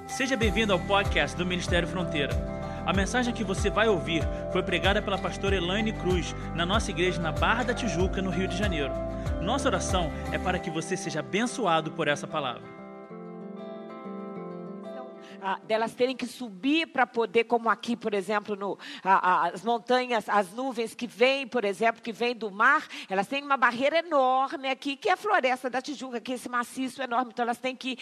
Seja bem-vindo ao podcast do Ministério Fronteira. A mensagem que você vai ouvir foi pregada pela pastora Elaine Cruz, na nossa igreja na Barra da Tijuca, no Rio de Janeiro. Nossa oração é para que você seja abençoado por essa palavra. Delas terem que subir para poder, como aqui, por exemplo, as montanhas, as nuvens que vêm, por exemplo, que vêm do mar, elas têm uma barreira enorme aqui, que é a floresta da Tijuca, que é esse maciço enorme, então elas têm que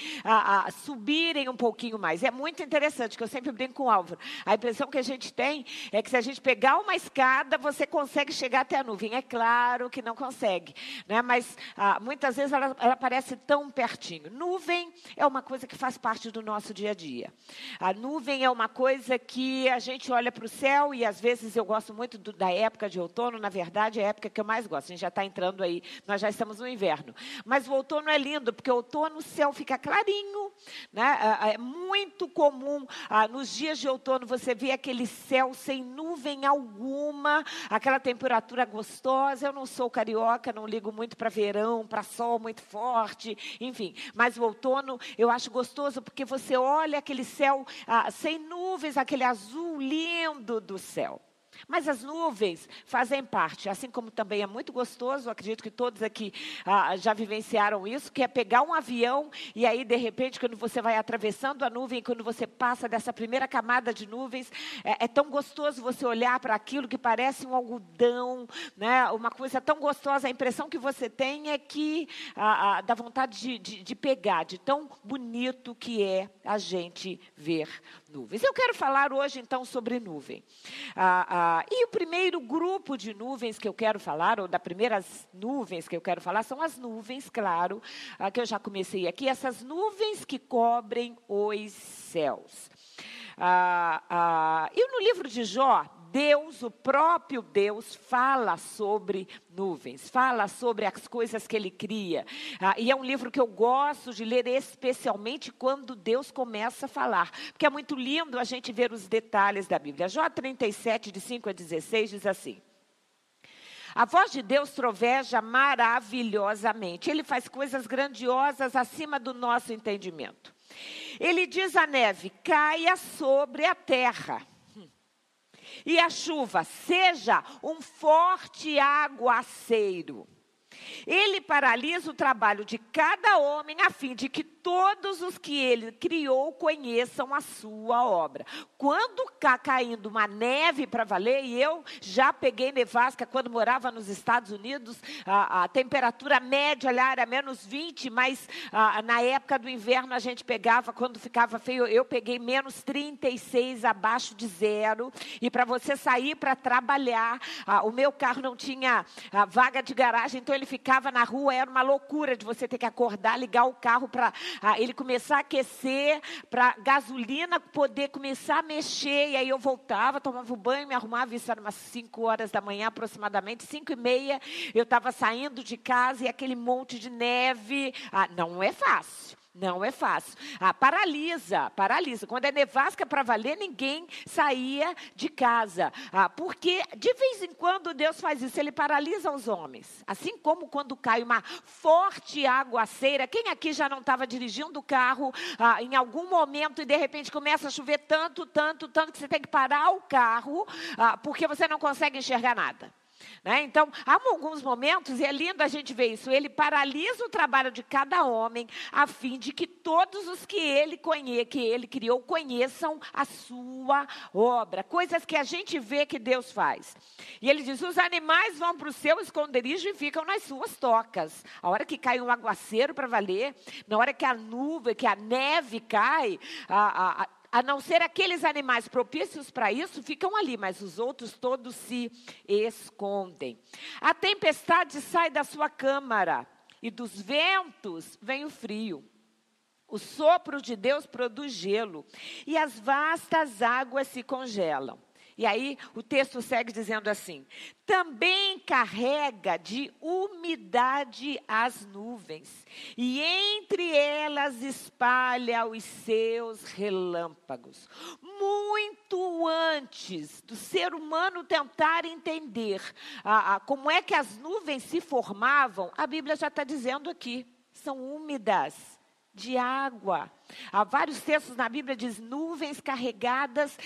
subirem um pouquinho mais. É muito interessante, que eu sempre brinco com o Álvaro. A impressão que a gente tem é que se a gente pegar uma escada, você consegue chegar até a nuvem. É claro que não consegue, né? Mas muitas vezes ela parece tão pertinho. Nuvem é uma coisa que faz parte do nosso dia a dia. A nuvem é uma coisa que a gente olha para o céu e às vezes eu gosto muito da época de outono, na verdade é a época que eu mais gosto. A gente já está entrando aí, nós já estamos no inverno. Mas o outono é lindo, porque o outono o céu fica clarinho, né? É muito comum nos dias de outono você ver aquele céu sem nuvem alguma, aquela temperatura gostosa. Eu não sou carioca, não ligo muito para verão, para sol muito forte, enfim. Mas o outono eu acho gostoso porque você olha aquele céu sem nuvens, aquele azul lindo do céu. Mas as nuvens fazem parte, assim como também é muito gostoso, acredito que todos aqui já vivenciaram isso, que é pegar um avião e aí, de repente, quando você vai atravessando a nuvem, quando você passa dessa primeira camada de nuvens, é tão gostoso você olhar para aquilo que parece um algodão, né? Uma coisa tão gostosa, a impressão que você tem é que dá vontade de pegar, de tão bonito que é a gente ver nuvens. Eu quero falar hoje, então, sobre nuvem. E o primeiro grupo de nuvens que eu quero falar, ou das primeiras nuvens que eu quero falar, são as nuvens, claro, que eu já comecei aqui, essas nuvens que cobrem os céus. E no livro de Jó, Deus, o próprio Deus, fala sobre nuvens, fala sobre as coisas que Ele cria. E é um livro que eu gosto de ler, especialmente quando Deus começa a falar. Porque é muito lindo a gente ver os detalhes da Bíblia. Jó 37, de 5 a 16, diz assim: a voz de Deus troveja maravilhosamente. Ele faz coisas grandiosas acima do nosso entendimento. Ele diz à neve: caia sobre a terra. E a chuva, seja um forte aguaceiro. Ele paralisa o trabalho de cada homem a fim de que todos os que ele criou conheçam a sua obra. Quando está caindo uma neve para valer, e eu já peguei nevasca quando morava nos Estados Unidos, a temperatura média lá era menos 20, mas na época do inverno a gente pegava, quando ficava feio, eu peguei menos 36, abaixo de zero. E para você sair para trabalhar, o meu carro não tinha vaga de garagem, então ele ficava na rua, era uma loucura de você ter que acordar, ligar o carro para ele começar a aquecer, para gasolina poder começar a mexer. E aí eu voltava, tomava um banho, me arrumava, isso era umas 5 horas da manhã aproximadamente, 5:30, eu estava saindo de casa e aquele monte de neve. Não é fácil. Não é fácil. Paralisa. Quando é nevasca para valer, ninguém saía de casa. Porque, de vez em quando, Deus faz isso. Ele paralisa os homens. Assim como quando cai uma forte aguaceira. Quem aqui já não estava dirigindo o carro em algum momento e, de repente, começa a chover tanto, que você tem que parar o carro porque você não consegue enxergar nada? Né? Então, há alguns momentos, e é lindo a gente ver isso, ele paralisa o trabalho de cada homem, a fim de que todos os que ele criou conheçam a sua obra. Coisas que a gente vê que Deus faz. E ele diz: os animais vão para o seu esconderijo e ficam nas suas tocas. A hora que cai um aguaceiro para valer, na hora que a nuvem, que a neve cai, a não ser aqueles animais propícios para isso, ficam ali, mas os outros todos se escondem. A tempestade sai da sua câmara, e dos ventos vem o frio. O sopro de Deus produz gelo, e as vastas águas se congelam. E aí o texto segue dizendo assim: também carrega de umidade as nuvens, e entre elas espalha os seus relâmpagos. Muito antes do ser humano tentar entender como é que as nuvens se formavam, a Bíblia já está dizendo aqui: são úmidas, de água. Vários textos na Bíblia diz nuvens carregadas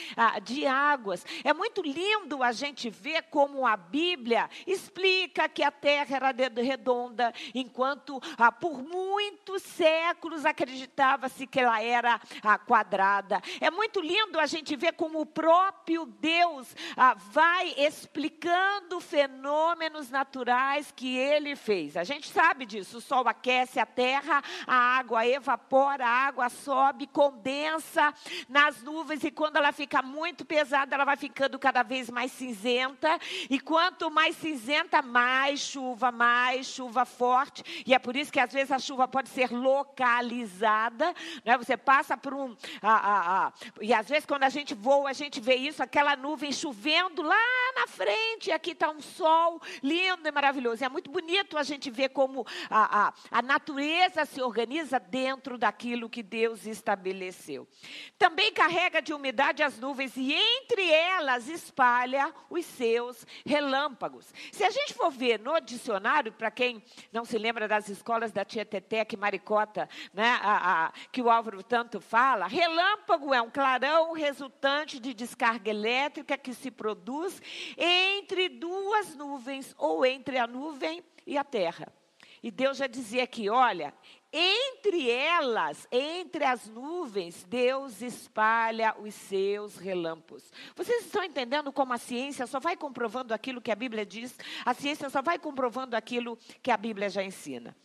de águas. É muito lindo a gente ver como a Bíblia explica que a terra era redonda, enquanto por muitos séculos acreditava-se que ela era quadrada. É muito lindo a gente ver como o próprio Deus vai explicando fenômenos naturais que Ele fez. A gente sabe disso, o sol aquece a terra, a água evapora, a água sobe, condensa nas nuvens e quando ela fica muito pesada, ela vai ficando cada vez mais cinzenta e quanto mais cinzenta, mais chuva forte. E é por isso que às vezes a chuva pode ser localizada, né? Você passa por e às vezes quando a gente voa, a gente vê isso, aquela nuvem chovendo lá na frente, e aqui está um sol lindo e maravilhoso. É muito bonito a gente ver como a natureza se organiza dentro daquilo que Deus estabeleceu. Também carrega de umidade as nuvens e entre elas espalha os seus relâmpagos. Se a gente for ver no dicionário, para quem não se lembra das escolas da tia Teteca e Maricota, né, que o Álvaro tanto fala, relâmpago é um clarão resultante de descarga elétrica que se produz entre duas nuvens ou entre a nuvem e a terra. E Deus já dizia aqui, olha, entre elas, entre as nuvens, Deus espalha os seus relâmpagos. Vocês estão entendendo como a ciência só vai comprovando aquilo que a Bíblia diz? A ciência só vai comprovando aquilo que a Bíblia já ensina.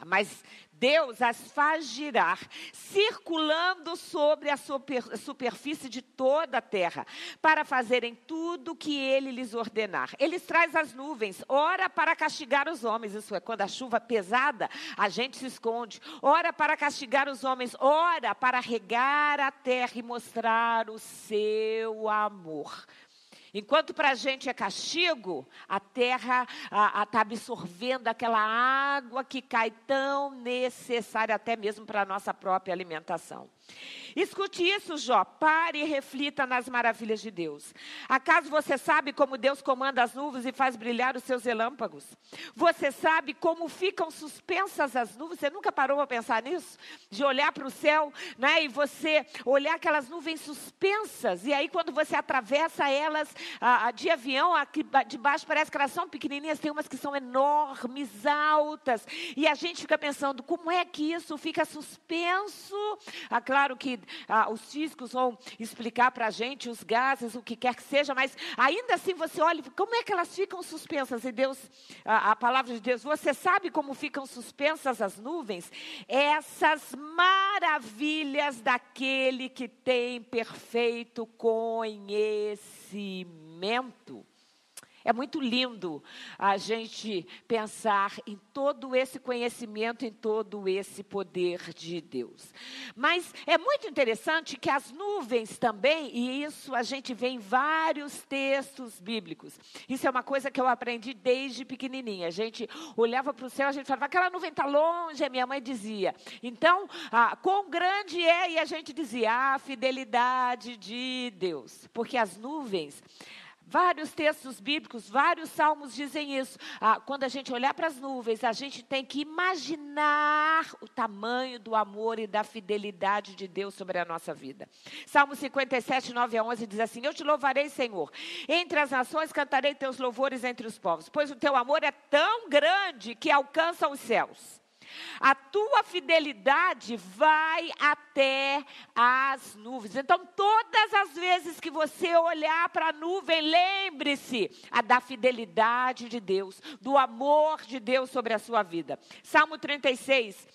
Mas Deus as faz girar, circulando sobre a superfície de toda a terra, para fazerem tudo o que Ele lhes ordenar. Ele traz as nuvens, ora para castigar os homens, isso é, quando a chuva pesada, a gente se esconde. Ora para castigar os homens, ora para regar a terra e mostrar o seu amor. Enquanto para a gente é castigo, a terra está absorvendo aquela água que cai tão necessária até mesmo para a nossa própria alimentação. Escute isso, Jó, pare e reflita nas maravilhas de Deus. Acaso você sabe como Deus comanda as nuvens e faz brilhar os seus relâmpagos? Você sabe como ficam suspensas as nuvens? Você nunca parou para pensar nisso? De olhar para o céu, né, e você olhar aquelas nuvens suspensas, e aí quando você atravessa elas de avião, aqui de baixo parece que elas são pequenininhas, tem umas que são enormes, altas, e a gente fica pensando, como é que isso fica suspenso? Claro que os físicos vão explicar para a gente os gases, o que quer que seja, mas ainda assim você olha, como é que elas ficam suspensas? E Deus, a palavra de Deus, você sabe como ficam suspensas as nuvens? Essas maravilhas daquele que tem perfeito conhecimento. É muito lindo a gente pensar em todo esse conhecimento, em todo esse poder de Deus. Mas é muito interessante que as nuvens também, e isso a gente vê em vários textos bíblicos. Isso é uma coisa que eu aprendi desde pequenininha. A gente olhava para o céu, a gente falava, aquela nuvem está longe, a minha mãe dizia. Então, quão grande é? E a gente dizia, a fidelidade de Deus. Porque as nuvens... Vários textos bíblicos, vários salmos dizem isso. Quando a gente olhar para as nuvens, a gente tem que imaginar o tamanho do amor e da fidelidade de Deus sobre a nossa vida. Salmo 57, 9 a 11 diz assim, eu te louvarei, Senhor. Entre as nações cantarei teus louvores entre os povos, pois o teu amor é tão grande que alcança os céus. A tua fidelidade vai até as nuvens. Então, todas as vezes que você olhar para a nuvem, lembre-se da fidelidade de Deus, do amor de Deus sobre a sua vida. Salmo 36.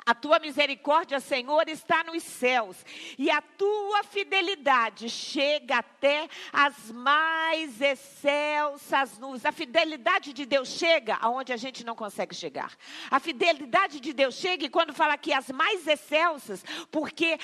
A tua misericórdia, Senhor, está nos céus, e a tua fidelidade chega até as mais excelsas nuvens. A fidelidade de Deus chega aonde a gente não consegue chegar. A fidelidade de Deus chega, e quando fala aqui as mais excelsas, porque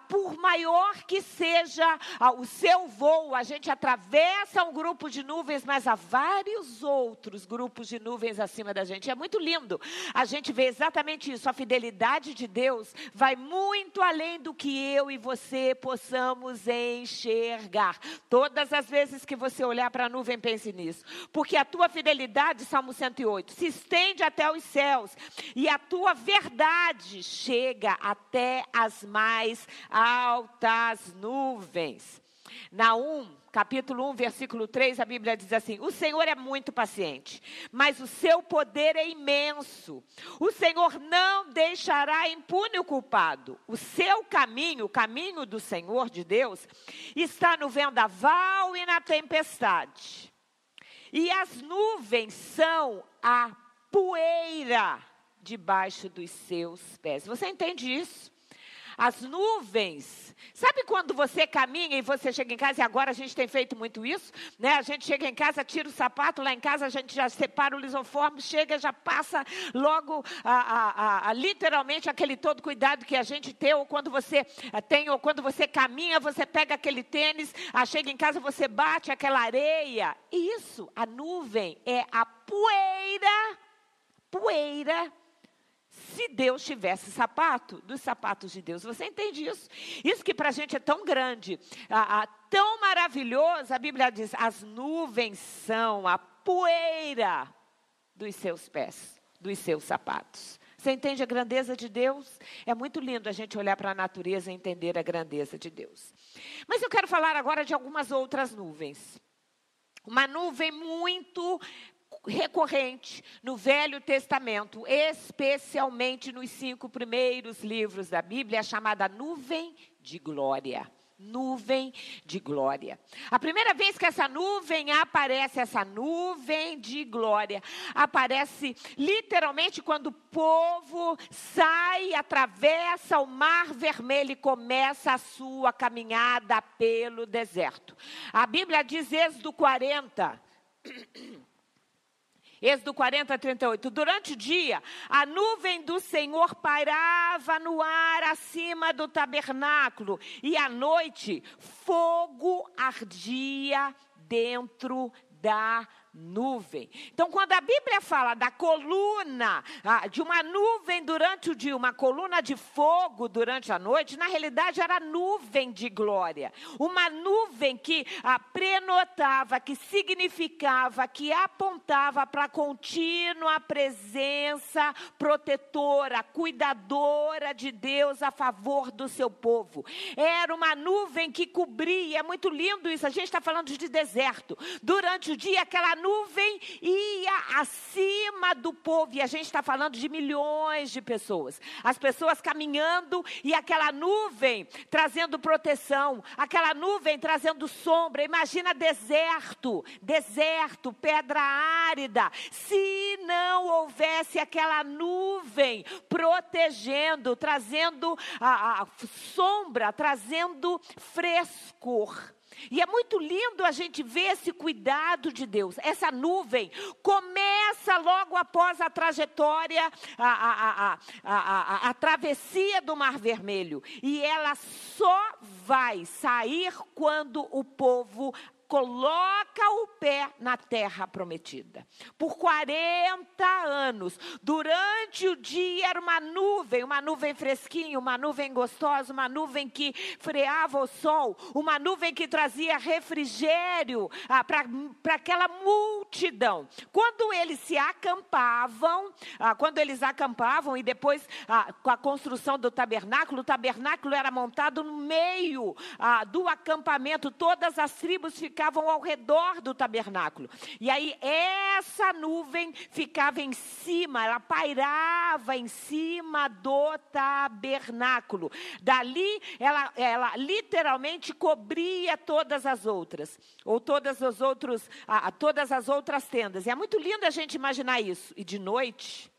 por maior que seja o seu voo, a gente atravessa um grupo de nuvens, mas há vários outros grupos de nuvens acima da gente. É muito lindo a gente vê exatamente isso, a fidelidade fidelidade de Deus vai muito além do que eu e você possamos enxergar. Todas as vezes que você olhar para a nuvem, pense nisso. Porque a tua fidelidade, Salmo 108, se estende até os céus. E a tua verdade chega até as mais altas nuvens. Naum, capítulo 1, versículo 3, a Bíblia diz assim: o Senhor é muito paciente, mas o seu poder é imenso. O Senhor não deixará impune o culpado. O seu caminho, o caminho do Senhor, de Deus, está no vendaval e na tempestade. E as nuvens são a poeira debaixo dos seus pés. Você entende isso? As nuvens, sabe quando você caminha e você chega em casa, e agora a gente tem feito muito isso, né? A gente chega em casa, tira o sapato, lá em casa a gente já separa o lisoforme, chega, já passa logo literalmente aquele todo cuidado que a gente tem, ou quando você tem, ou quando você caminha, você pega aquele tênis, chega em casa, você bate aquela areia. Isso, a nuvem é a poeira, se Deus tivesse sapato, dos sapatos de Deus. Você entende isso? Isso que para a gente é tão grande, tão maravilhoso. A Bíblia diz, as nuvens são a poeira dos seus pés, dos seus sapatos. Você entende a grandeza de Deus? É muito lindo a gente olhar para a natureza e entender a grandeza de Deus. Mas eu quero falar agora de algumas outras nuvens. Uma nuvem muito recorrente no Velho Testamento, especialmente nos 5 primeiros livros da Bíblia, é chamada nuvem de glória. Nuvem de glória. A primeira vez que essa nuvem aparece, essa nuvem de glória, aparece literalmente quando o povo sai, atravessa o Mar Vermelho e começa a sua caminhada pelo deserto. A Bíblia diz, Êxodo 40, Êxodo 40, 38. Durante o dia, a nuvem do Senhor pairava no ar acima do tabernáculo. E à noite, fogo ardia dentro da nuvem. Então, quando a Bíblia fala da coluna, de uma nuvem durante o dia, uma coluna de fogo durante a noite, na realidade era nuvem de glória. Uma nuvem que prenotava, que significava, que apontava para a contínua presença protetora, cuidadora de Deus a favor do seu povo. Era uma nuvem que cobria, é muito lindo isso, a gente está falando de deserto. Durante o dia, aquela nuvem ia acima do povo, e a gente está falando de milhões de pessoas. As pessoas caminhando e aquela nuvem trazendo proteção, aquela nuvem trazendo sombra. Imagina deserto, pedra árida. Se não houvesse aquela nuvem protegendo, trazendo a sombra, trazendo frescor. E é muito lindo a gente ver esse cuidado de Deus. Essa nuvem começa logo após a trajetória, a travessia do Mar Vermelho. E ela só vai sair quando o povo coloca o pé na terra prometida. Por 40 anos, durante o dia era uma nuvem fresquinha, uma nuvem gostosa, uma nuvem que freava o sol, uma nuvem que trazia refrigério para aquela multidão. Quando eles acampavam e depois com a construção do tabernáculo, o tabernáculo era montado no meio do acampamento, todas as tribos ficavam ao redor do tabernáculo. E aí essa nuvem ficava em cima, ela pairava em cima do tabernáculo. Dali ela literalmente cobria todas as outras, ou todas as outras tendas. E é muito lindo a gente imaginar isso. E de noite,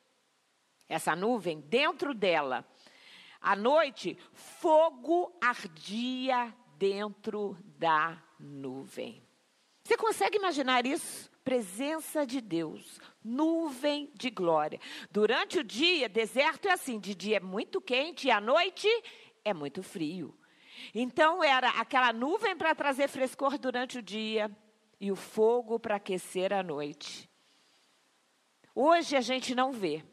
essa nuvem, dentro dela, à noite, fogo ardia dentro da nuvem. Você consegue imaginar isso? Presença de Deus, nuvem de glória. Durante o dia, deserto é assim, de dia é muito quente e à noite é muito frio. Então era aquela nuvem para trazer frescor durante o dia e o fogo para aquecer à noite. Hoje a gente não vê,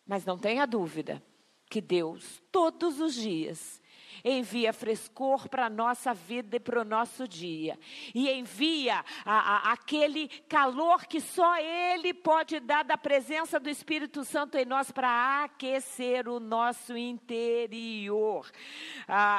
mas não tenha dúvida que Deus, todos os dias, envia frescor para a nossa vida e para o nosso dia. E envia aquele calor que só Ele pode dar da presença do Espírito Santo em nós para aquecer o nosso interior.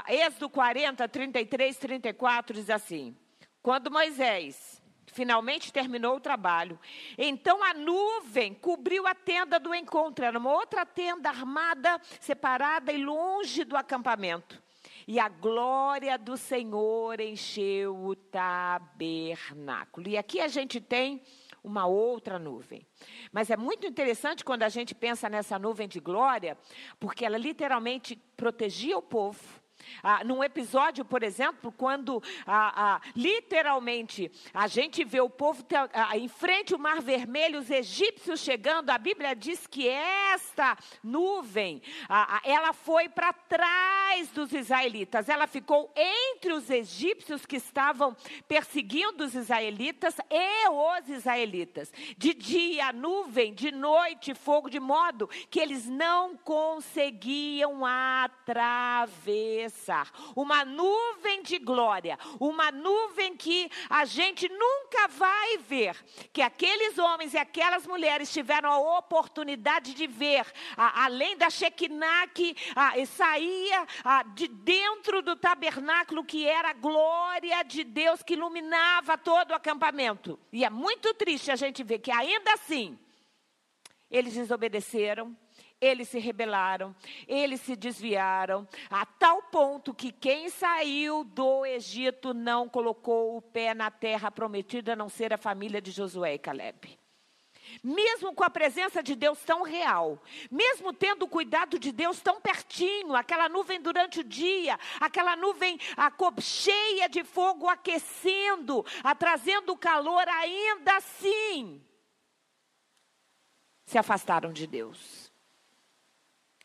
Êxodo 40, 33, 34 diz assim: quando Moisés finalmente terminou o trabalho, então a nuvem cobriu a tenda do encontro. Era uma outra tenda armada, separada e longe do acampamento. E a glória do Senhor encheu o tabernáculo. E aqui a gente tem uma outra nuvem. Mas é muito interessante quando a gente pensa nessa nuvem de glória, porque ela literalmente protegia o povo. Num episódio, por exemplo, quando literalmente a gente vê o povo em frente ao Mar Vermelho, os egípcios chegando, a Bíblia diz que esta nuvem, ela foi para trás dos israelitas, ela ficou entre os egípcios que estavam perseguindo os israelitas e os israelitas. De dia, nuvem, de noite, fogo, de modo que eles não conseguiam atravessar. Uma nuvem de glória, uma nuvem que a gente nunca vai ver, que aqueles homens e aquelas mulheres tiveram a oportunidade de ver, além da Shekinah que saía de dentro do tabernáculo, que era a glória de Deus que iluminava todo o acampamento. E é muito triste a gente ver que ainda assim, eles desobedeceram, eles se rebelaram, eles se desviaram, a tal ponto que quem saiu do Egito não colocou o pé na terra prometida, a não ser a família de Josué e Calebe. Mesmo com a presença de Deus tão real, mesmo tendo o cuidado de Deus tão pertinho, aquela nuvem durante o dia, aquela nuvem cheia de fogo aquecendo, trazendo calor, ainda assim, se afastaram de Deus.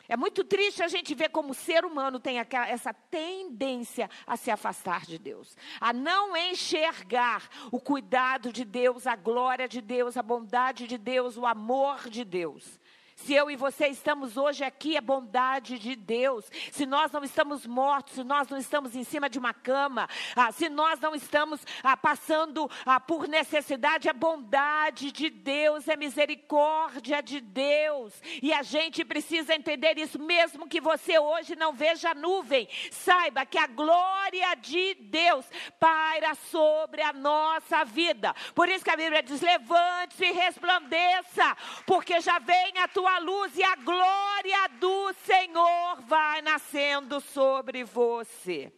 É muito triste a gente ver como o ser humano tem essa tendência a se afastar de Deus, a não enxergar o cuidado de Deus, a glória de Deus, a bondade de Deus, o amor de Deus. Se eu e você estamos hoje aqui, é bondade de Deus. Se nós não estamos mortos, se nós não estamos em cima de uma cama, se nós não estamos passando por necessidade, é bondade de Deus, é misericórdia de Deus. E a gente precisa entender isso, mesmo que você hoje não veja a nuvem. Saiba que a glória de Deus paira sobre a nossa vida. Por isso que a Bíblia diz: levante-se e resplandeça, porque já vem a tua luz e a glória do Senhor vai nascendo sobre você.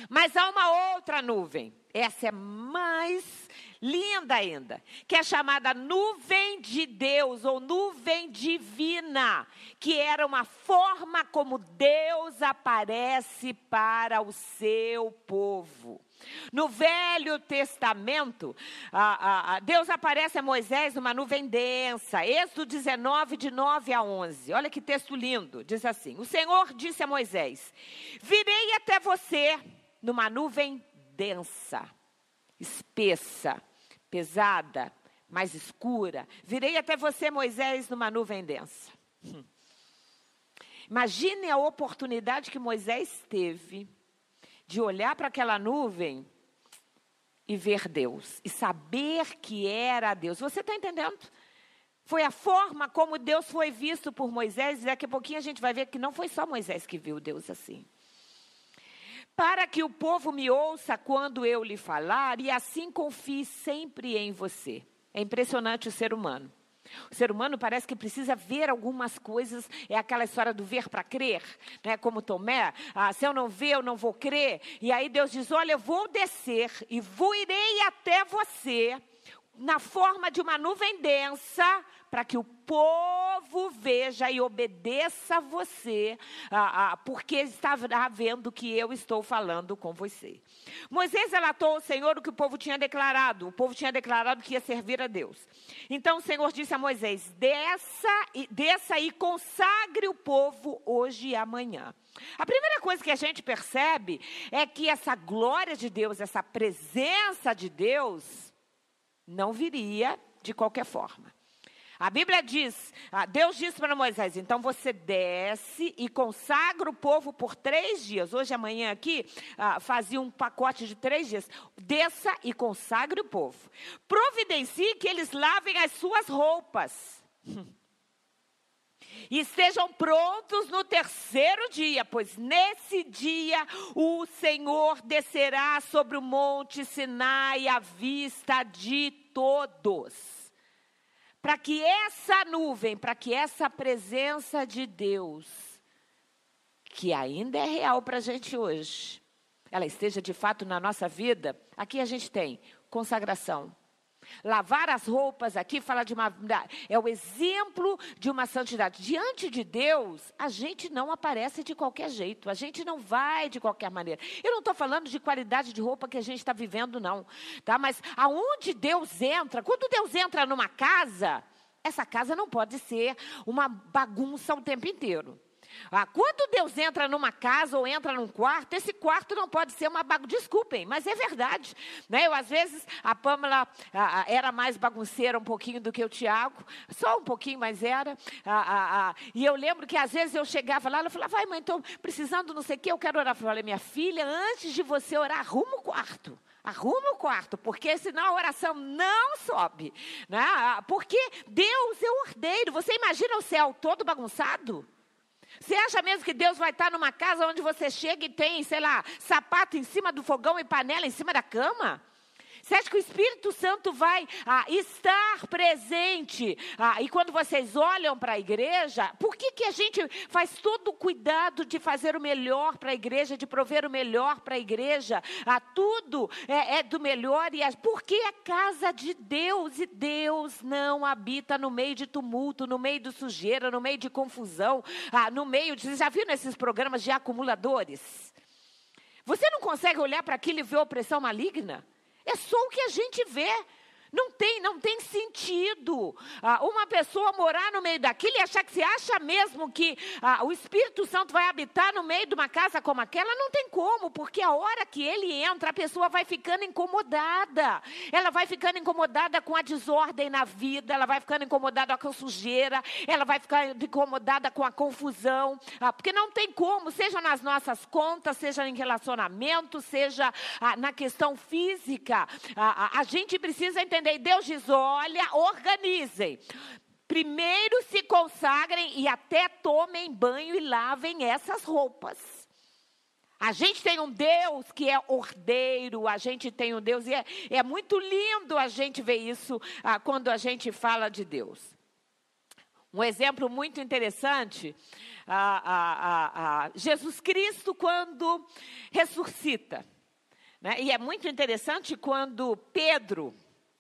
Mas há uma outra nuvem, essa é mais linda ainda, que é chamada nuvem de Deus ou nuvem divina, que era uma forma como Deus aparece para o seu povo. No Velho Testamento, Deus aparece a Moisés numa nuvem densa. Êxodo 19, de 9 a 11. Olha que texto lindo. Diz assim: o Senhor disse a Moisés: virei até você numa nuvem densa, espessa, pesada, mais escura. Virei até você, Moisés, numa nuvem densa. Imagine a oportunidade que Moisés teve de olhar para aquela nuvem e ver Deus, e saber que era Deus. Você está entendendo? Foi a forma como Deus foi visto por Moisés, e daqui a pouquinho a gente vai ver que não foi só Moisés que viu Deus assim. Para que o povo me ouça quando eu lhe falar, e assim confie sempre em você. É impressionante o ser humano. O ser humano parece que precisa ver algumas coisas, é aquela história do ver para crer, né? Como Tomé, se eu não ver, eu não vou crer. E aí Deus diz: olha, eu vou descer e irei até você na forma de uma nuvem densa, para que o povo veja e obedeça a você, porque está vendo que eu estou falando com você. Moisés relatou ao Senhor o que o povo tinha declarado. O povo tinha declarado que ia servir a Deus. Então o Senhor disse a Moisés: desça e consagre o povo hoje e amanhã. A primeira coisa que a gente percebe é que essa glória de Deus, essa presença de Deus, não viria de qualquer forma. A Bíblia diz, Deus disse para Moisés, então você desce e consagra o povo por 3 dias. Hoje, amanhã aqui, fazia um pacote de 3 dias. Desça e consagre o povo. Providencie que eles lavem as suas roupas. E estejam prontos no 3º dia, pois nesse dia o Senhor descerá sobre o monte Sinai à vista de todos. Para que essa nuvem, para que essa presença de Deus, que ainda é real para a gente hoje, ela esteja de fato na nossa vida, aqui a gente tem consagração. Lavar as roupas aqui fala é o exemplo de uma santidade. Diante de Deus, a gente não aparece de qualquer jeito, a gente não vai de qualquer maneira. Eu não estou falando de qualidade de roupa que a gente está vivendo, não. Tá? Mas aonde Deus entra, quando Deus entra numa casa, essa casa não pode ser uma bagunça o tempo inteiro. Quando Deus entra numa casa ou entra num quarto, esse quarto não pode ser uma bagunça. Desculpem, mas é verdade. Né? Às vezes, a Pâmela era mais bagunceira um pouquinho do que o Tiago. Só um pouquinho, mas era. E eu lembro que às vezes eu chegava lá, ela falava, vai mãe, estou precisando não sei o quê, eu quero orar. Eu falei, minha filha, antes de você orar, arruma o quarto. Arruma o quarto, porque senão a oração não sobe. Né? Porque Deus é o ordeiro. Você imagina o céu todo bagunçado? Você acha mesmo que Deus vai estar numa casa onde você chega e tem, sei lá, sapato em cima do fogão e panela em cima da cama? Você acha que o Espírito Santo vai estar presente? E quando vocês olham para a igreja, por que a gente faz todo o cuidado de fazer o melhor para a igreja, de prover o melhor para a igreja? Tudo é do melhor. Porque é casa de Deus e Deus não habita no meio de tumulto, no meio de sujeira, no meio de confusão, no meio de... Vocês já viram esses programas de acumuladores? Você não consegue olhar para aquilo e ver opressão maligna? É só o que a gente vê. Não tem sentido uma pessoa morar no meio daquilo e achar que você acha mesmo que o Espírito Santo vai habitar no meio de uma casa como aquela. Não tem como, porque a hora que ele entra, a pessoa vai ficando incomodada. Ela vai ficando incomodada com a desordem na vida, ela vai ficando incomodada com a sujeira, ela vai ficando incomodada com a confusão. Porque não tem como, seja nas nossas contas, seja em relacionamento, seja na questão física. A gente precisa entender. E Deus diz, olha, organizem. Primeiro se consagrem e até tomem banho e lavem essas roupas. A gente tem um Deus que é ordeiro, a gente tem um Deus, e é muito lindo a gente ver isso quando a gente fala de Deus. Um exemplo muito interessante, Jesus Cristo quando ressuscita. Né? E é muito interessante quando Pedro...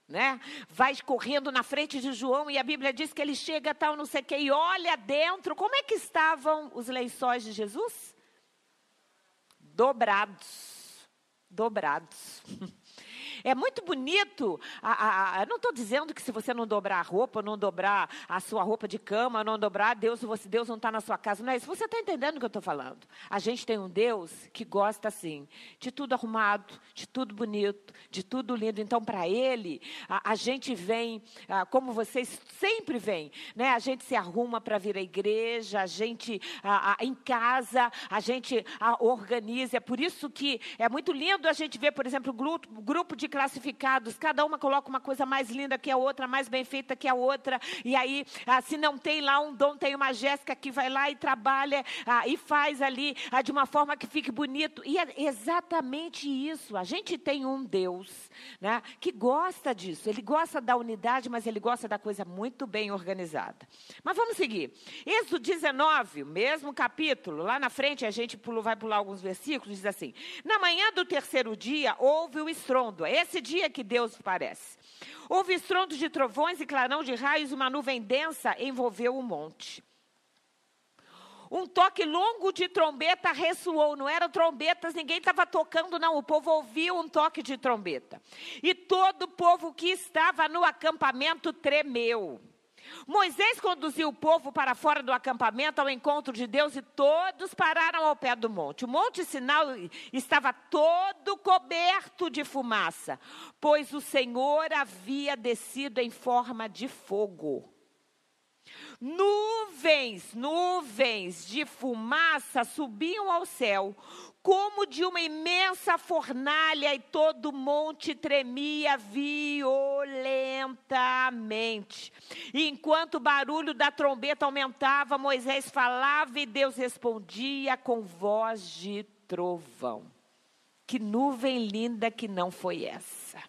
Né? Vai correndo na frente de João e a Bíblia diz que ele chega tal, não sei o que, e olha dentro, como é que estavam os lençóis de Jesus? Dobrados. É muito bonito, eu não estou dizendo que se você não dobrar a roupa, não dobrar a sua roupa de cama, não dobrar, Deus não está na sua casa, não é isso. Você está entendendo o que eu estou falando? A gente tem um Deus que gosta assim, de tudo arrumado, de tudo bonito, de tudo lindo. Então, para Ele, a gente vem, como vocês sempre vêm, né? A gente se arruma para vir à igreja, a gente, em casa, a gente organiza. É por isso que é muito lindo a gente ver, por exemplo, o grupo de classificados, cada uma coloca uma coisa mais linda que a outra, mais bem feita que a outra, e aí, se não tem lá um dom, tem uma Jéssica que vai lá e trabalha, e faz ali, de uma forma que fique bonito, e é exatamente isso. A gente tem um Deus, né, que gosta disso, Ele gosta da unidade, mas Ele gosta da coisa muito bem organizada. Mas vamos seguir. Êxodo 19, o mesmo capítulo, lá na frente a gente vai pular alguns versículos, diz assim, na manhã do 3º dia, houve o estrondo. Esse dia que Deus parece. Houve estrondo de trovões e clarão de raios, uma nuvem densa envolveu o monte. Um toque longo de trombeta ressoou. Não eram trombetas, ninguém estava tocando, não. O povo ouviu um toque de trombeta. E todo o povo que estava no acampamento tremeu. Moisés conduziu o povo para fora do acampamento ao encontro de Deus e todos pararam ao pé do monte. O monte Sinai estava todo coberto de fumaça, pois o Senhor havia descido em forma de fogo. Nuvens de fumaça subiam ao céu, como de uma imensa fornalha, e todo o monte tremia violentamente. E enquanto o barulho da trombeta aumentava, Moisés falava e Deus respondia com voz de trovão. Que nuvem linda que não foi essa.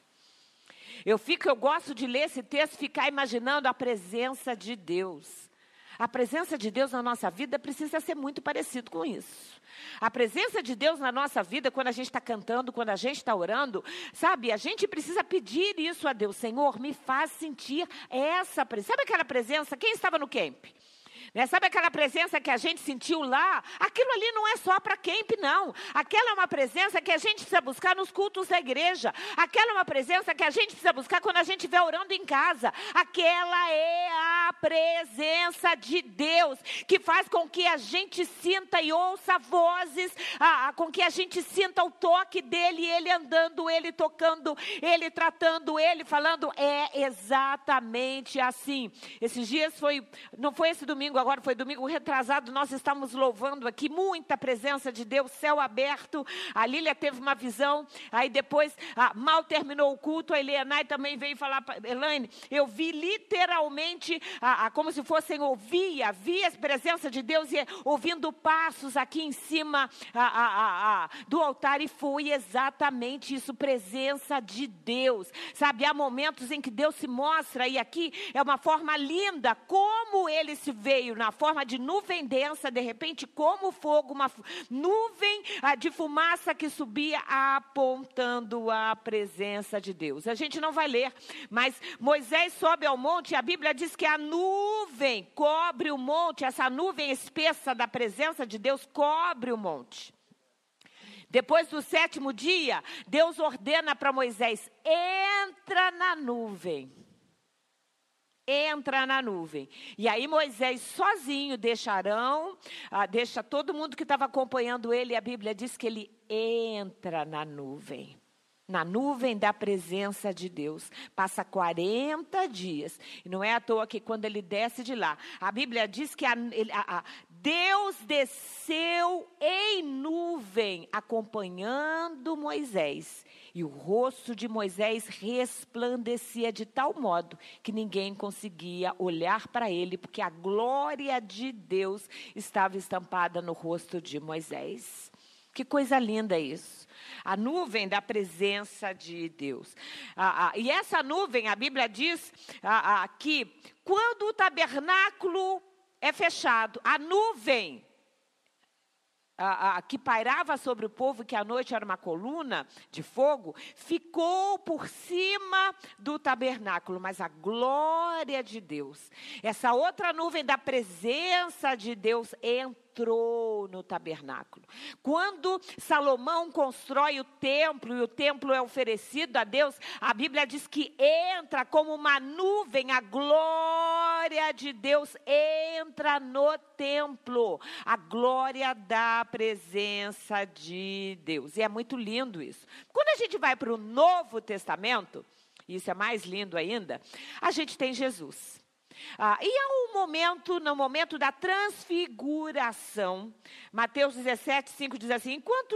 Eu gosto de ler esse texto, ficar imaginando a presença de Deus. A presença de Deus na nossa vida precisa ser muito parecido com isso. A presença de Deus na nossa vida, quando a gente está cantando, quando a gente está orando, sabe, a gente precisa pedir isso a Deus. Senhor, me faz sentir essa presença. Sabe aquela presença? Quem estava no camp? Sabe aquela presença que a gente sentiu lá? Aquilo ali não é só para camp, não. Aquela é uma presença que a gente precisa buscar nos cultos da igreja. Aquela é uma presença que a gente precisa buscar quando a gente estiver orando em casa. Aquela é a presença de Deus, que faz com que a gente sinta e ouça vozes, com que a gente sinta o toque dele, ele andando, ele tocando, ele tratando, ele falando. É exatamente assim. Esses dias não foi esse domingo, agora foi domingo retrasado, nós estamos louvando aqui, muita presença de Deus, céu aberto. A Lília teve uma visão, aí depois, mal terminou o culto, a Elianai também veio falar para Elaine, eu vi literalmente, como se fossem via a presença de Deus, e ouvindo passos aqui em cima do altar, e foi exatamente isso, presença de Deus, sabe, há momentos em que Deus se mostra, e aqui é uma forma linda, como ele se veio, na forma de nuvem densa, de repente como fogo, uma nuvem de fumaça que subia, apontando a presença de Deus. A gente não vai ler, mas Moisés sobe ao monte, e a Bíblia diz que a nuvem cobre o monte, essa nuvem espessa da presença de Deus cobre o monte. Depois do 7º dia, Deus ordena para Moisés, entra na nuvem. Entra na nuvem. E aí Moisés sozinho deixa Arão, deixa todo mundo que estava acompanhando ele. A Bíblia diz que ele entra na nuvem da presença de Deus. Passa 40 dias. E não é à toa que quando ele desce de lá, a Bíblia diz que Deus desceu em nuvem, acompanhando Moisés. E o rosto de Moisés resplandecia de tal modo que ninguém conseguia olhar para ele, porque a glória de Deus estava estampada no rosto de Moisés. Que coisa linda isso. A nuvem da presença de Deus. E essa nuvem, a Bíblia diz que quando o tabernáculo é fechado, a nuvem que pairava sobre o povo, que à noite era uma coluna de fogo, ficou por cima do tabernáculo, mas a glória de Deus, essa outra nuvem da presença de Deus entrou no tabernáculo. Quando Salomão constrói o templo, e o templo é oferecido a Deus, a Bíblia diz que entra como uma nuvem, a glória de Deus entra no templo, a glória da presença de Deus. E é muito lindo isso. Quando a gente vai para o Novo Testamento, isso é mais lindo ainda, a gente tem Jesus. E há no momento da transfiguração, Mateus 17:5 diz assim, enquanto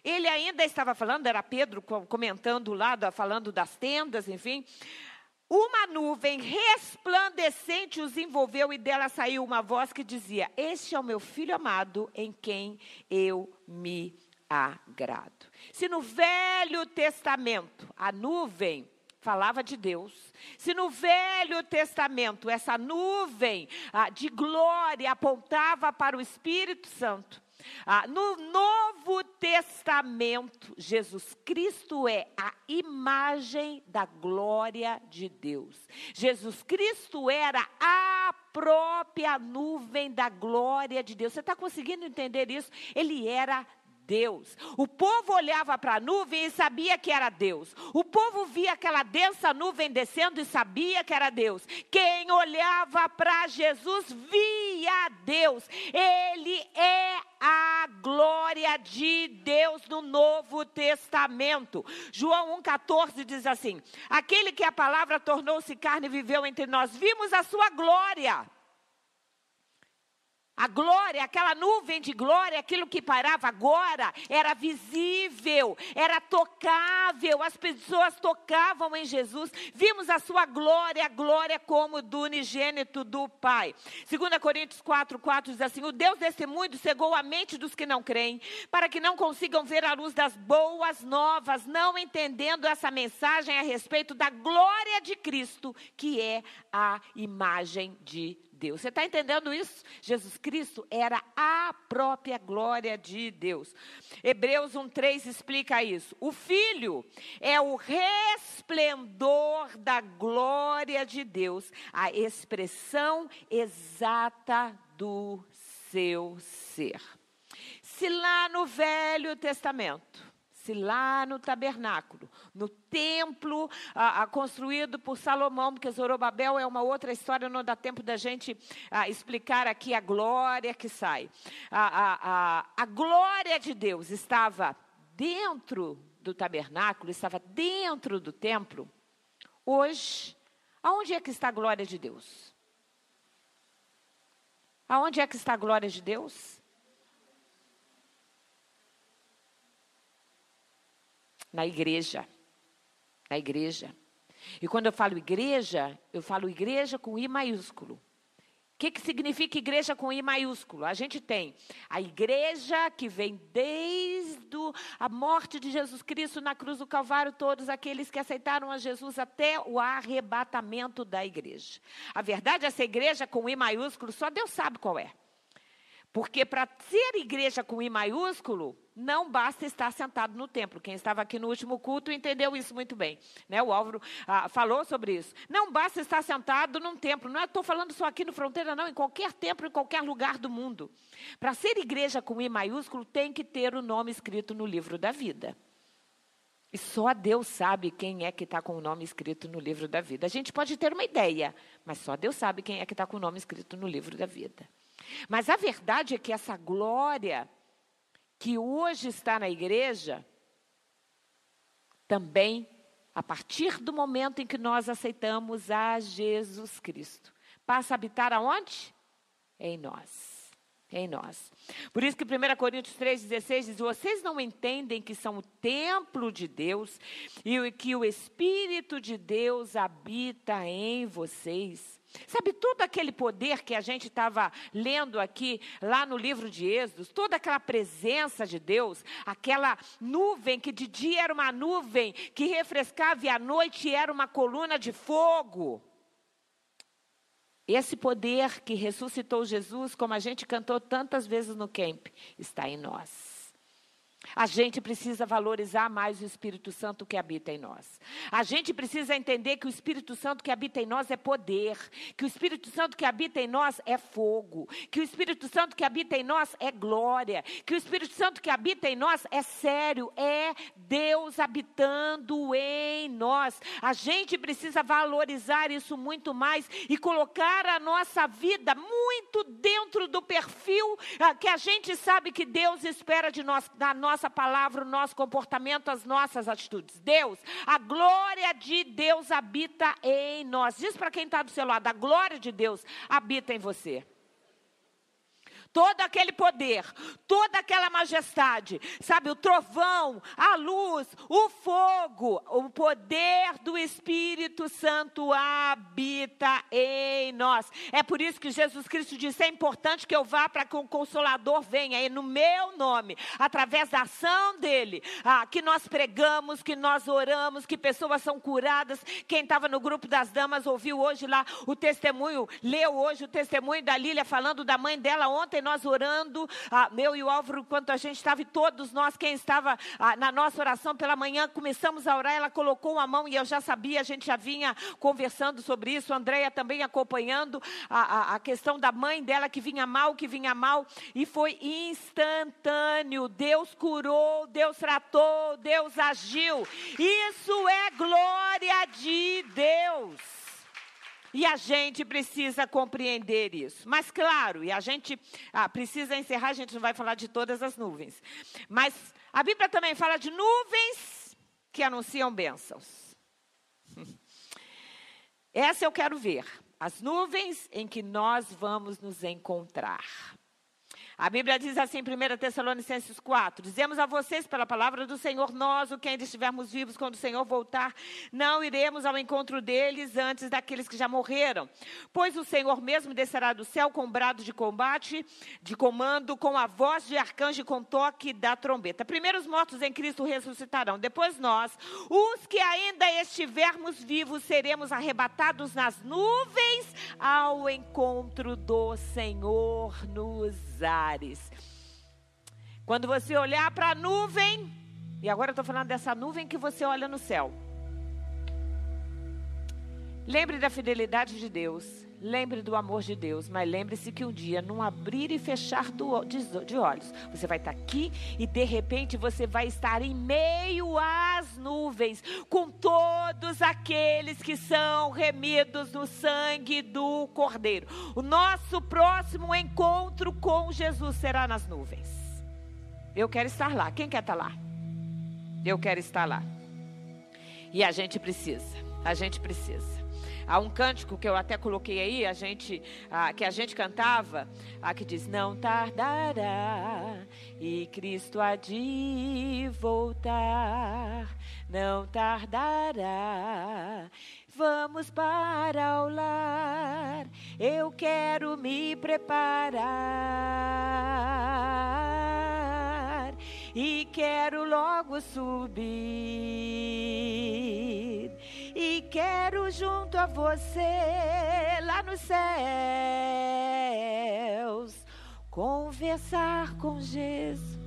ele ainda estava falando, era Pedro comentando lá, falando das tendas, enfim, uma nuvem resplandecente os envolveu, e dela saiu uma voz que dizia, este é o meu filho amado, em quem eu me agrado. Se no Velho Testamento a nuvem falava de Deus, se no Velho Testamento essa nuvem de glória apontava para o Espírito Santo, no Novo Testamento, Jesus Cristo é a imagem da glória de Deus. Jesus Cristo era a própria nuvem da glória de Deus. Você está conseguindo entender isso? Ele era Deus. O povo olhava para a nuvem e sabia que era Deus. O povo via aquela densa nuvem descendo e sabia que era Deus. Quem olhava para Jesus via Deus. Ele é a glória de Deus no Novo Testamento. João 1,14 diz assim, aquele que a palavra tornou-se carne e viveu entre nós, vimos a sua glória. A glória, aquela nuvem de glória, aquilo que parava agora, era visível, era tocável, as pessoas tocavam em Jesus. Vimos a sua glória, a glória como do unigênito do Pai. 2 Coríntios 4:4 diz assim: o Deus desse mundo cegou a mente dos que não creem, para que não consigam ver a luz das boas novas, não entendendo essa mensagem a respeito da glória de Cristo, que é a imagem de Deus. Você está entendendo isso? Jesus Cristo era a própria glória de Deus. Hebreus 1:3 explica isso. O Filho é o resplendor da glória de Deus, a expressão exata do seu ser. Se lá no Velho Testamento, se lá no tabernáculo, no templo construído por Salomão, porque Zorobabel é uma outra história, não dá tempo da gente explicar aqui a glória que sai. A glória de Deus estava dentro do tabernáculo, estava dentro do templo. Hoje, aonde é que está a glória de Deus? Aonde é que está a glória de Deus? Na igreja. Na igreja. E quando eu falo igreja com I maiúsculo. O que significa igreja com I maiúsculo? A gente tem a igreja que vem desde a morte de Jesus Cristo na cruz do Calvário, todos aqueles que aceitaram a Jesus até o arrebatamento da igreja. A verdade, essa igreja com I maiúsculo, só Deus sabe qual é. Porque para ser igreja com I maiúsculo, não basta estar sentado no templo. Quem estava aqui no último culto entendeu isso muito bem. Né? O Álvaro falou sobre isso. Não basta estar sentado num templo. Não estou falando só aqui no Fronteira, não. Em qualquer templo, em qualquer lugar do mundo. Para ser igreja com I maiúsculo, tem que ter o nome escrito no livro da vida. E só Deus sabe quem é que está com o nome escrito no livro da vida. A gente pode ter uma ideia, mas só Deus sabe quem é que está com o nome escrito no livro da vida. Mas a verdade é que essa glória que hoje está na igreja, também, a partir do momento em que nós aceitamos a Jesus Cristo, passa a habitar aonde? Em nós. Em nós. Por isso que 1 Coríntios 3,16 diz: vocês não entendem que são o templo de Deus e que o Espírito de Deus habita em vocês. Sabe, todo aquele poder que a gente estava lendo aqui, lá no livro de Êxodos, toda aquela presença de Deus, aquela nuvem que de dia era uma nuvem que refrescava e à noite era uma coluna de fogo. Esse poder que ressuscitou Jesus, como a gente cantou tantas vezes no camp, está em nós. A gente precisa valorizar mais o Espírito Santo que habita em nós. A gente precisa entender que o Espírito Santo que habita em nós é poder, que o Espírito Santo que habita em nós é fogo, que o Espírito Santo que habita em nós é glória, que o Espírito Santo que habita em nós é sério, é Deus habitando em nós. A gente precisa valorizar isso muito mais e colocar a nossa vida muito dentro do perfil que a gente sabe que Deus espera de nós, da nossa palavra, o nosso comportamento, as nossas atitudes. Deus, a glória de Deus habita em nós. Diz para quem está do seu lado: a glória de Deus habita em você. Todo aquele poder, toda aquela majestade, sabe, o trovão, a luz, o fogo, o poder do Espírito Santo habita em nós. É por isso que Jesus Cristo disse: é importante que eu vá para que o Consolador venha, e no meu nome, através da ação dele, que nós pregamos, que nós oramos, que pessoas são curadas. Quem estava no grupo das damas ouviu hoje lá o testemunho, leu hoje o testemunho da Lília falando da mãe dela. Ontem nós orando, eu e o Álvaro, enquanto a gente estava, e todos nós, quem estava na nossa oração pela manhã, começamos a orar, ela colocou a mão, e eu já sabia, a gente já vinha conversando sobre isso, a Andréia também acompanhando a questão da mãe dela, que vinha mal, e foi instantâneo. Deus curou, Deus tratou, Deus agiu. Isso é glória de Deus. E a gente precisa compreender isso. Mas claro, e a gente precisa encerrar, a gente não vai falar de todas as nuvens. Mas a Bíblia também fala de nuvens que anunciam bênçãos. Essa eu quero ver. As nuvens em que nós vamos nos encontrar. A Bíblia diz assim em 1 Tessalonicenses 4, dizemos a vocês pela palavra do Senhor, nós, o que ainda estivermos vivos quando o Senhor voltar, não iremos ao encontro deles antes daqueles que já morreram. Pois o Senhor mesmo descerá do céu com brado de combate, de comando, com a voz de arcanjo e com toque da trombeta. Primeiro os mortos em Cristo ressuscitarão, depois nós, os que ainda estivermos vivos, seremos arrebatados nas nuvens ao encontro do Senhor nos ares. Quando você olhar para a nuvem, e agora eu estou falando dessa nuvem que você olha no céu, lembre da fidelidade de Deus, lembre do amor de Deus, mas lembre-se que um dia, num abrir e fechar de olhos, você vai estar aqui e de repente você vai estar em meio às nuvens, com todos aqueles que são remidos no sangue do Cordeiro. O nosso próximo encontro com Jesus será nas nuvens. Eu quero estar lá. Quem quer estar lá? Eu quero estar lá. E a gente precisa. Há um cântico que eu até coloquei aí, que a gente cantava, que diz: não tardará e Cristo há de voltar, não tardará, vamos para o lar, eu quero me preparar e quero logo subir. E quero junto a você, lá nos céus, conversar com Jesus.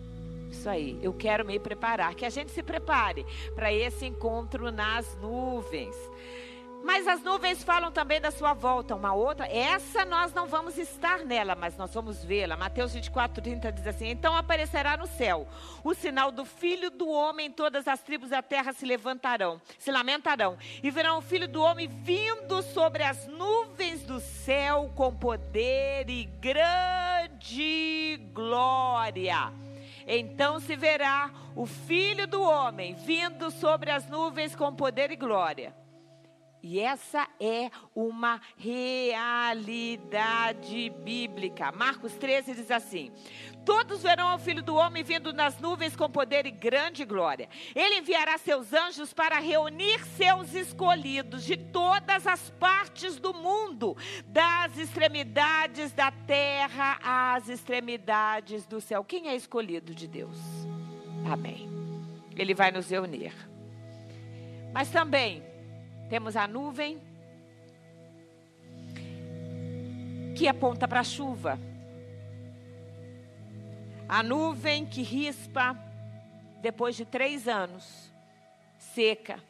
Isso aí, eu quero me preparar. Que a gente se prepare para esse encontro nas nuvens. Mas as nuvens falam também da sua volta. Uma outra, essa nós não vamos estar nela, mas nós vamos vê-la. Mateus 24:30 diz assim: então aparecerá no céu o sinal do Filho do Homem, todas as tribos da terra se lamentarão. E verão o Filho do Homem vindo sobre as nuvens do céu com poder e grande glória. Então se verá o Filho do Homem vindo sobre as nuvens com poder e glória. E essa é uma realidade bíblica. Marcos 13 diz assim: todos verão o Filho do Homem vindo nas nuvens com poder e grande glória. Ele enviará seus anjos para reunir seus escolhidos de todas as partes do mundo, das extremidades da terra às extremidades do céu. Quem é escolhido de Deus? Amém. Ele vai nos reunir. Mas também temos a nuvem que aponta para a chuva. A nuvem que rispa depois de 3 anos, seca.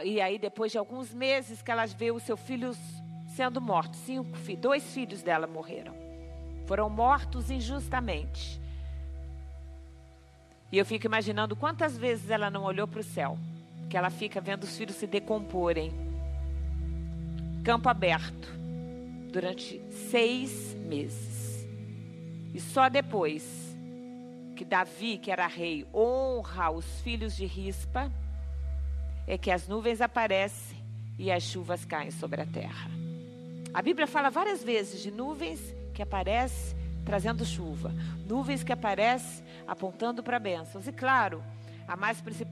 E aí depois de alguns meses que ela vê os seus filhos sendo mortos. 2 filhos dela morreram. Foram mortos injustamente. E eu fico imaginando quantas vezes ela não olhou para o céu. Que ela fica vendo os filhos se decomporem. Campo aberto. Durante 6 meses. E só depois que Davi, que era rei, honra os filhos de Rispa, é que as nuvens aparecem e as chuvas caem sobre a terra. A Bíblia fala várias vezes de nuvens que aparecem trazendo chuva. Nuvens que aparecem apontando para bênçãos. E claro,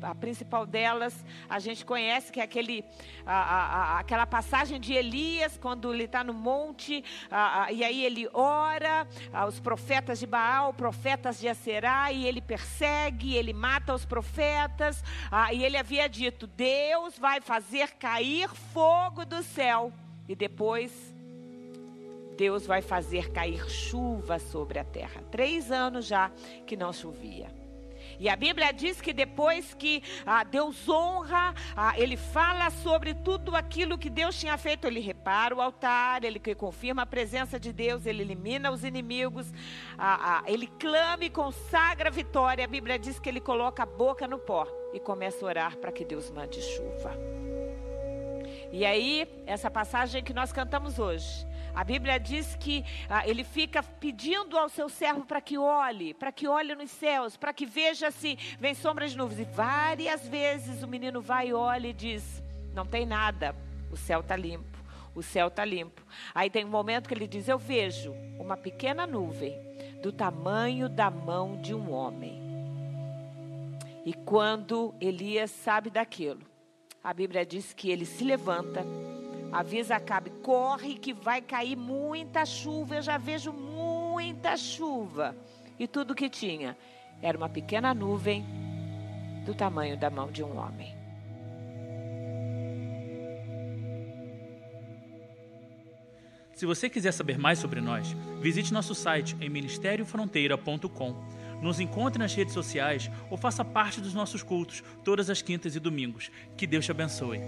a principal delas, a gente conhece, que é aquela passagem de Elias, quando ele está no monte, e aí ele ora, os profetas de Baal, profetas de Aserá, e ele persegue, ele mata os profetas, e ele havia dito: Deus vai fazer cair fogo do céu, e depois Deus vai fazer cair chuva sobre a terra. 3 anos já que não chovia. E a Bíblia diz que depois que Deus honra, ele fala sobre tudo aquilo que Deus tinha feito. Ele repara o altar, ele confirma a presença de Deus, ele elimina os inimigos, ele clama e consagra a vitória. A Bíblia diz que ele coloca a boca no pó e começa a orar para que Deus mande chuva. E aí, essa passagem que nós cantamos hoje, a Bíblia diz que ele fica pedindo ao seu servo para que olhe nos céus, para que veja se vem sombras de nuvens. E várias vezes o menino vai e olha e diz: não tem nada, o céu está limpo, o céu está limpo. Aí tem um momento que ele diz, eu vejo uma pequena nuvem do tamanho da mão de um homem. E quando Elias sabe daquilo, a Bíblia diz que ele se levanta, avisa Acabe, corre que vai cair muita chuva, eu já vejo muita chuva. E tudo que tinha era uma pequena nuvem do tamanho da mão de um homem. Se você quiser saber mais sobre nós, visite nosso site em ministeriofronteira.com. Nos encontre nas redes sociais ou faça parte dos nossos cultos todas as quintas e domingos. Que Deus te abençoe.